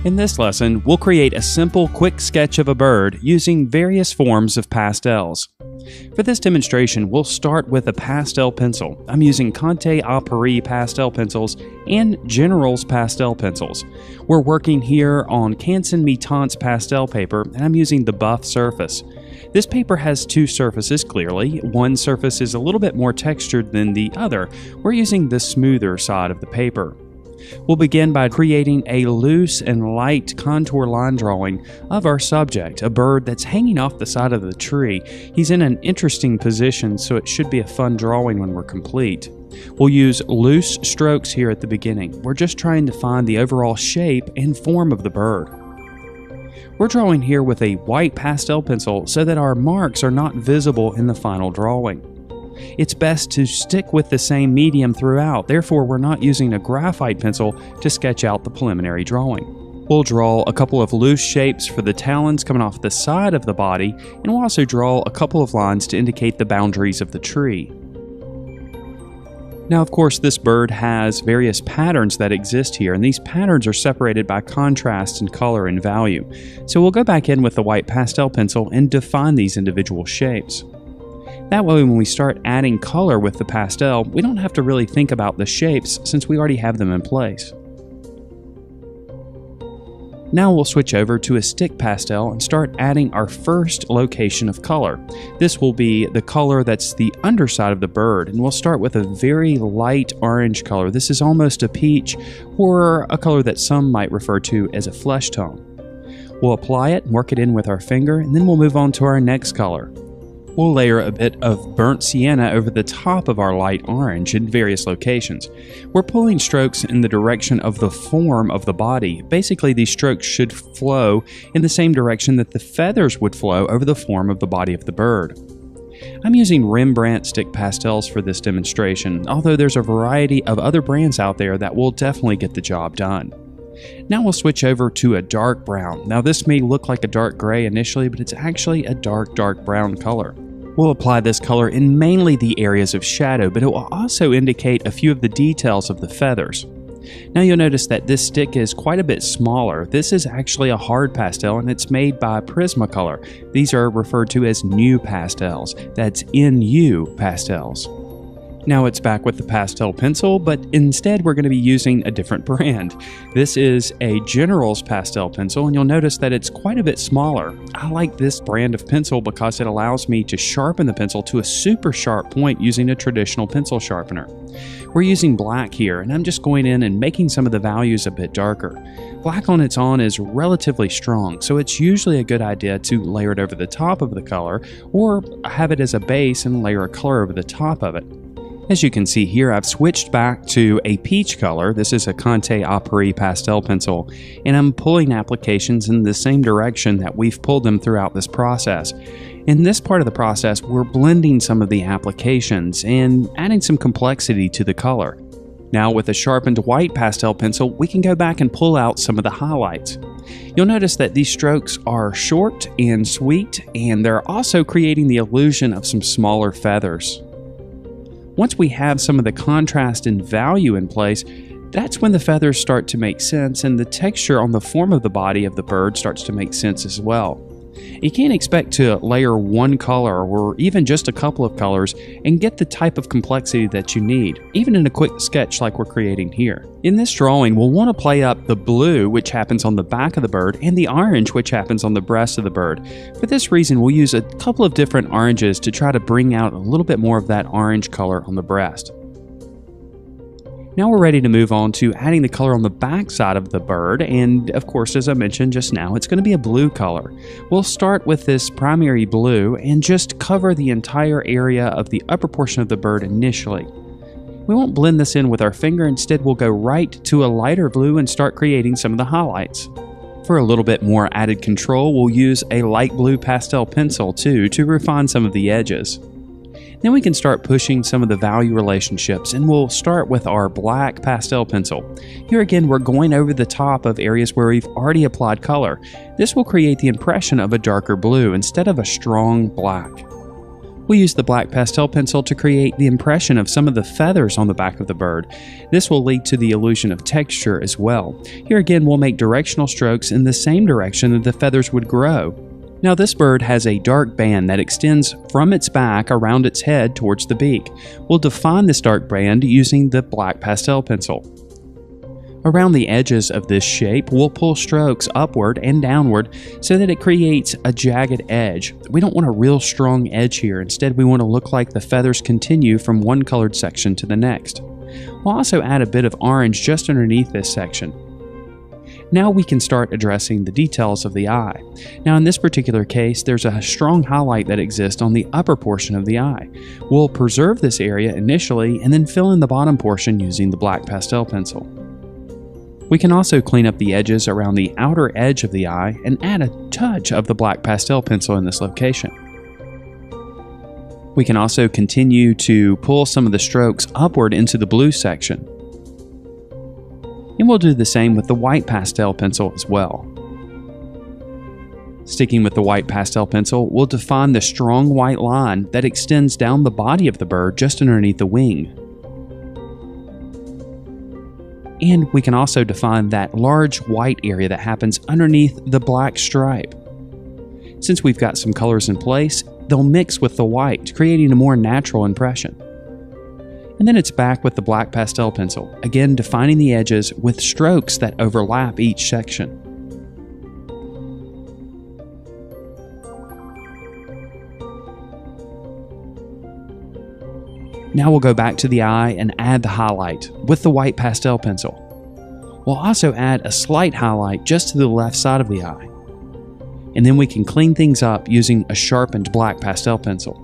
In this lesson, we'll create a simple, quick sketch of a bird using various forms of pastels. For this demonstration, we'll start with a pastel pencil. I'm using Conte pastel pencils and General's pastel pencils. We're working here on Canson Mi-Teinte's pastel paper, and I'm using the buff surface. This paper has two surfaces, clearly. One surface is a little bit more textured than the other. We're using the smoother side of the paper. We'll begin by creating a loose and light contour line drawing of our subject, a bird that's hanging off the side of the tree. He's in an interesting position, so it should be a fun drawing when we're complete. We'll use loose strokes here at the beginning. We're just trying to find the overall shape and form of the bird. We're drawing here with a white pastel pencil so that our marks are not visible in the final drawing. It's best to stick with the same medium throughout, therefore we're not using a graphite pencil to sketch out the preliminary drawing. We'll draw a couple of loose shapes for the talons coming off the side of the body, and we'll also draw a couple of lines to indicate the boundaries of the tree. Now, of course, this bird has various patterns that exist here, and these patterns are separated by contrast in color and value. So we'll go back in with the white pastel pencil and define these individual shapes. That way, when we start adding color with the pastel, we don't have to really think about the shapes since we already have them in place. Now we'll switch over to a stick pastel and start adding our first location of color. This will be the color that's the underside of the bird, and we'll start with a very light orange color. This is almost a peach, or a color that some might refer to as a flesh tone. We'll apply it and work it in with our finger, and then we'll move on to our next color. We'll layer a bit of burnt sienna over the top of our light orange in various locations. We're pulling strokes in the direction of the form of the body. Basically, these strokes should flow in the same direction that the feathers would flow over the form of the body of the bird. I'm using Rembrandt stick pastels for this demonstration, although there's a variety of other brands out there that will definitely get the job done. Now we'll switch over to a dark brown. Now this may look like a dark gray initially, but it's actually a dark brown color. We'll apply this color in mainly the areas of shadow, but it will also indicate a few of the details of the feathers. Now you'll notice that this stick is quite a bit smaller. This is actually a hard pastel, and it's made by Prismacolor. These are referred to as Nu pastels. That's NU pastels. Now it's back with the pastel pencil, but instead we're going to be using a different brand. This is a General's pastel pencil, and you'll notice that it's quite a bit smaller. I like this brand of pencil because it allows me to sharpen the pencil to a super sharp point using a traditional pencil sharpener. We're using black here, and I'm just going in and making some of the values a bit darker. Black on its own is relatively strong, so it's usually a good idea to layer it over the top of the color, or have it as a base and layer a color over the top of it. As you can see here, I've switched back to a peach color. This is a Conte pastel pencil, and I'm pulling applications in the same direction that we've pulled them throughout this process. In this part of the process, we're blending some of the applications and adding some complexity to the color. Now with a sharpened white pastel pencil, we can go back and pull out some of the highlights. You'll notice that these strokes are short and sweet, and they're also creating the illusion of some smaller feathers. Once we have some of the contrast and value in place, that's when the feathers start to make sense and the texture on the form of the body of the bird starts to make sense as well. You can't expect to layer one color or even just a couple of colors and get the type of complexity that you need, even in a quick sketch like we're creating here. In this drawing, we'll want to play up the blue, which happens on the back of the bird, and the orange, which happens on the breast of the bird. For this reason, we'll use a couple of different oranges to try to bring out a little bit more of that orange color on the breast. Now we're ready to move on to adding the color on the back side of the bird, and of course, as I mentioned just now, it's going to be a blue color. We'll start with this primary blue and just cover the entire area of the upper portion of the bird initially. We won't blend this in with our finger, instead we'll go right to a lighter blue and start creating some of the highlights. For a little bit more added control, we'll use a light blue pastel pencil too to refine some of the edges. Then we can start pushing some of the value relationships, and we'll start with our black pastel pencil. Here again, we're going over the top of areas where we've already applied color. This will create the impression of a darker blue instead of a strong black. We'll use the black pastel pencil to create the impression of some of the feathers on the back of the bird. This will lead to the illusion of texture as well. Here again, we'll make directional strokes in the same direction that the feathers would grow. Now this bird has a dark band that extends from its back around its head towards the beak. We'll define this dark band using the black pastel pencil. Around the edges of this shape, we'll pull strokes upward and downward so that it creates a jagged edge. We don't want a real strong edge here. Instead, we want to look like the feathers continue from one colored section to the next. We'll also add a bit of orange just underneath this section. Now we can start addressing the details of the eye. Now in this particular case, there's a strong highlight that exists on the upper portion of the eye. We'll preserve this area initially and then fill in the bottom portion using the black pastel pencil. We can also clean up the edges around the outer edge of the eye and add a touch of the black pastel pencil in this location. We can also continue to pull some of the strokes upward into the blue section. And we'll do the same with the white pastel pencil as well. Sticking with the white pastel pencil, we'll define the strong white line that extends down the body of the bird just underneath the wing. And we can also define that large white area that happens underneath the black stripe. Since we've got some colors in place, they'll mix with the white, creating a more natural impression. And then it's back with the black pastel pencil, again defining the edges with strokes that overlap each section. Now we'll go back to the eye and add the highlight with the white pastel pencil. We'll also add a slight highlight just to the left side of the eye. And then we can clean things up using a sharpened black pastel pencil.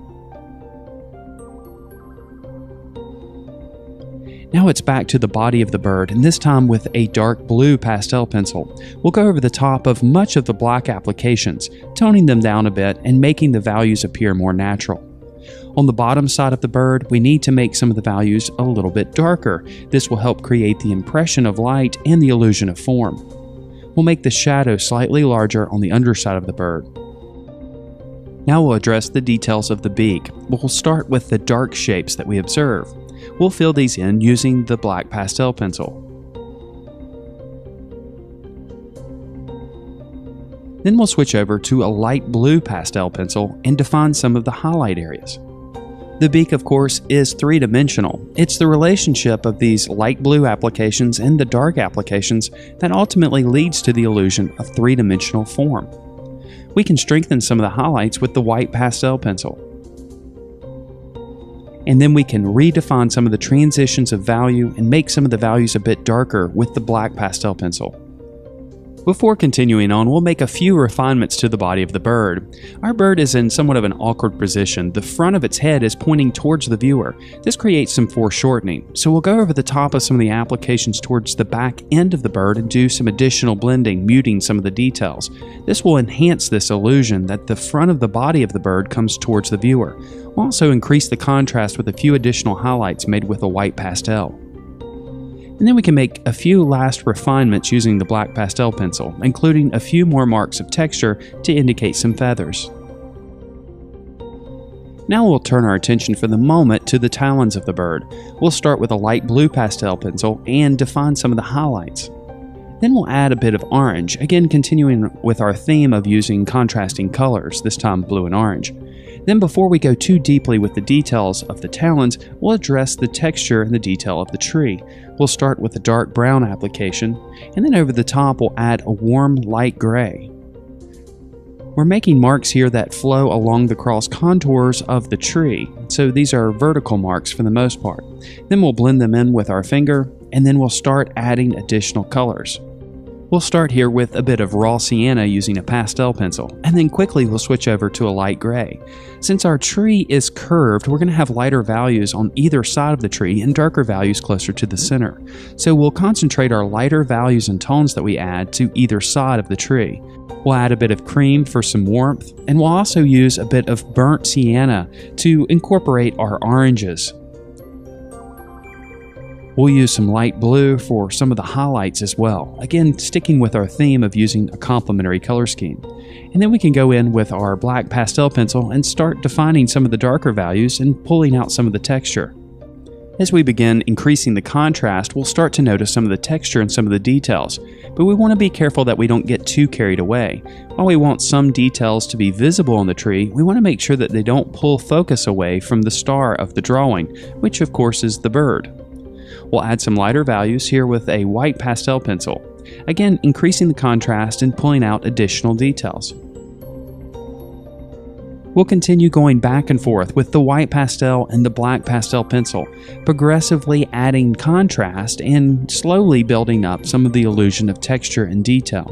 Now it's back to the body of the bird, and this time with a dark blue pastel pencil. We'll go over the top of much of the black applications, toning them down a bit and making the values appear more natural. On the bottom side of the bird, we need to make some of the values a little bit darker. This will help create the impression of light and the illusion of form. We'll make the shadow slightly larger on the underside of the bird. Now we'll address the details of the beak. We'll start with the dark shapes that we observe. We'll fill these in using the black pastel pencil. Then we'll switch over to a light blue pastel pencil and define some of the highlight areas. The beak, of course, is three-dimensional. It's the relationship of these light blue applications and the dark applications that ultimately leads to the illusion of three-dimensional form. We can strengthen some of the highlights with the white pastel pencil. And then we can redefine some of the transitions of value and make some of the values a bit darker with the black pastel pencil. Before continuing on, we'll make a few refinements to the body of the bird. Our bird is in somewhat of an awkward position. The front of its head is pointing towards the viewer. This creates some foreshortening, so we'll go over the top of some of the applications towards the back end of the bird and do some additional blending, muting some of the details. This will enhance this illusion that the front of the body of the bird comes towards the viewer. We'll also increase the contrast with a few additional highlights made with a white pastel. And then we can make a few last refinements using the black pastel pencil, including a few more marks of texture to indicate some feathers. Now we'll turn our attention for the moment to the talons of the bird. We'll start with a light blue pastel pencil and define some of the highlights. Then we'll add a bit of orange, again continuing with our theme of using contrasting colors, this time blue and orange. Then before we go too deeply with the details of the talons, we'll address the texture and the detail of the tree. We'll start with a dark brown application, and then over the top we'll add a warm light gray. We're making marks here that flow along the cross contours of the tree, so these are vertical marks for the most part. Then we'll blend them in with our finger, and then we'll start adding additional colors. We'll start here with a bit of raw sienna using a pastel pencil, and then quickly we'll switch over to a light gray. Since our tree is curved, we're going to have lighter values on either side of the tree and darker values closer to the center. So we'll concentrate our lighter values and tones that we add to either side of the tree. We'll add a bit of cream for some warmth, and we'll also use a bit of burnt sienna to incorporate our oranges. We'll use some light blue for some of the highlights as well, again sticking with our theme of using a complementary color scheme. And then we can go in with our black pastel pencil and start defining some of the darker values and pulling out some of the texture. As we begin increasing the contrast, we'll start to notice some of the texture and some of the details, but we want to be careful that we don't get too carried away. While we want some details to be visible on the tree, we want to make sure that they don't pull focus away from the star of the drawing, which of course is the bird. We'll add some lighter values here with a white pastel pencil, again increasing the contrast and pulling out additional details. We'll continue going back and forth with the white pastel and the black pastel pencil, progressively adding contrast and slowly building up some of the illusion of texture and detail.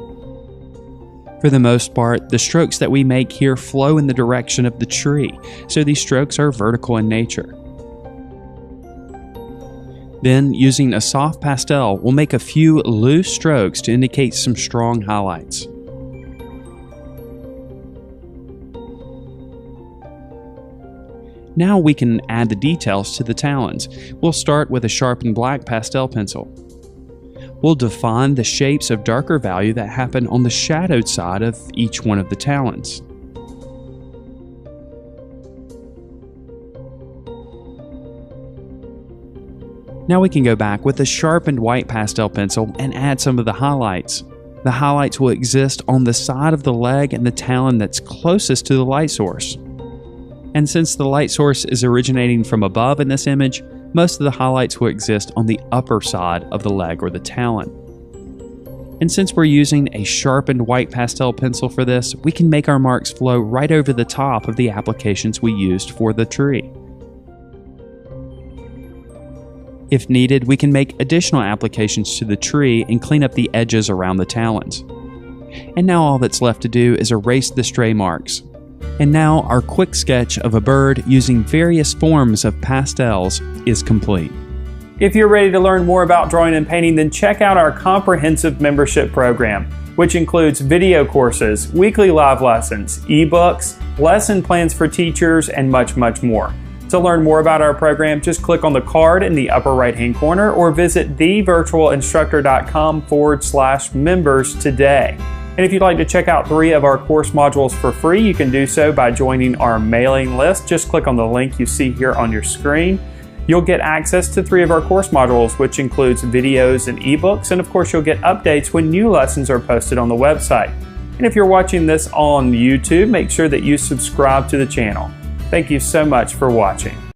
For the most part, the strokes that we make here flow in the direction of the tree, so these strokes are vertical in nature. Then, using a soft pastel, we'll make a few loose strokes to indicate some strong highlights. Now we can add the details to the talons. We'll start with a sharpened black pastel pencil. We'll define the shapes of darker value that happen on the shadowed side of each one of the talons. Now we can go back with a sharpened white pastel pencil and add some of the highlights. The highlights will exist on the side of the leg and the talon that's closest to the light source. And since the light source is originating from above in this image, most of the highlights will exist on the upper side of the leg or the talon. And since we're using a sharpened white pastel pencil for this, we can make our marks flow right over the top of the applications we used for the tree. If needed, we can make additional applications to the tree and clean up the edges around the talons. And now all that's left to do is erase the stray marks. And now our quick sketch of a bird using various forms of pastels is complete. If you're ready to learn more about drawing and painting, then check out our comprehensive membership program, which includes video courses, weekly live lessons, ebooks, lesson plans for teachers, and much, much more. To learn more about our program, just click on the card in the upper right-hand corner or visit thevirtualinstructor.com/members today. And if you'd like to check out 3 of our course modules for free, you can do so by joining our mailing list. Just click on the link you see here on your screen. You'll get access to 3 of our course modules, which includes videos and ebooks, and of course you'll get updates when new lessons are posted on the website. And if you're watching this on YouTube, make sure that you subscribe to the channel. Thank you so much for watching.